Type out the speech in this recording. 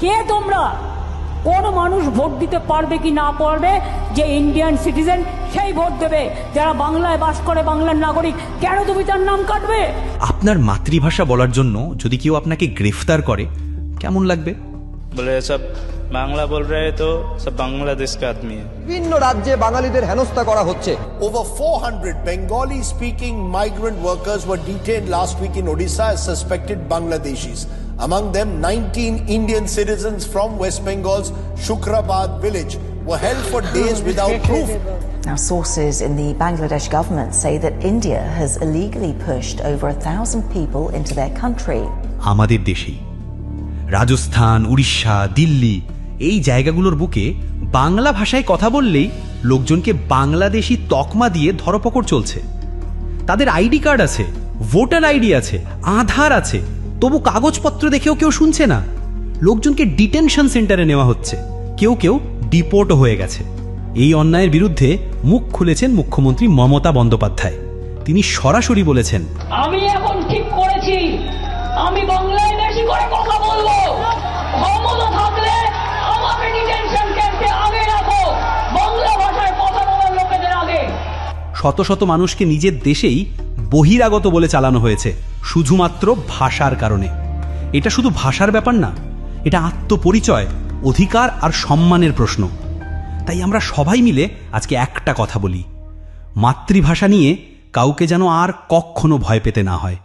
কে তোমরা? কোন মানুষ ভোট দিতে পারবে কি না পারবে যে ইন্ডিয়ান সিটিজেন সেই ভোট দেবে। যারা বাংলায় বাস করে, বাংলার নাগরিক, কেন তুমি তার নাম কাটবে? আপনার মাতৃভাষা বলার জন্য যদি কেউ আপনাকে গ্রেফতার করে কেমন লাগবে? বলে সব বাংলা বল রে তো সব বাংলাদেশ কা আদমি है। বিভিন্ন রাজ্যে বাঙালিদের হেনস্থা করা হচ্ছে। Over 400 Bengali-speaking migrant workers were detained last week in Odisha as suspected Bangladeshis. Among them, 19 Indian citizens from West Bengal's Shukrabad village were held for days without proof. Now, sources in the Bangladesh government say that India has illegally pushed over 1,000 people into their country. আমাদের দেশেই রাজস্থান, উড়িষ্যা, দিল্লি এই জায়গাগুলোর বুকে বাংলা ভাষায় কথা বললেই লোকজনকে বাংলাদেশি তকমা দিয়ে ধরপকড় চলছে। তাদের আইডি কার্ড আছে, ভোটার আইডি আছে, আধার আছে, তবু কাগজপত্র দেখেও কেউ শুনছে না। লোকজনকে ডিটেনশন সেন্টারে নেওয়া হচ্ছে, কেউ কেউ ডিপোর্টও হয়ে গেছে। এই অন্যায়ের বিরুদ্ধে মুখ খুলেছেন মুখ্যমন্ত্রী মমতা বন্দ্যোপাধ্যায়। তিনি সরাসরি বলেছেন, আমি এখন ঠিক করেছি আমি বাংলায় বেশি করে কথা বলবো। ক্ষমতা থাকলে আমাকে ডিটেনশন ক্যাম্পে আগে রাখো, বাংলা ভাষায় কথা বলার লোকেদের আগে। শত শত মানুষকে নিজের দেশেই বহিরাগত বলে চালানো হয়েছে শুধুমাত্র ভাষার কারণে। এটা শুধু ভাষার ব্যাপার না, এটা আত্মপরিচয়, অধিকার আর সম্মানের প্রশ্ন। তাই আমরা সবাই মিলে আজকে একটা কথা বলি, মাতৃভাষা নিয়ে কাউকে যেন আর কখনো ভয় পেতে না হয়।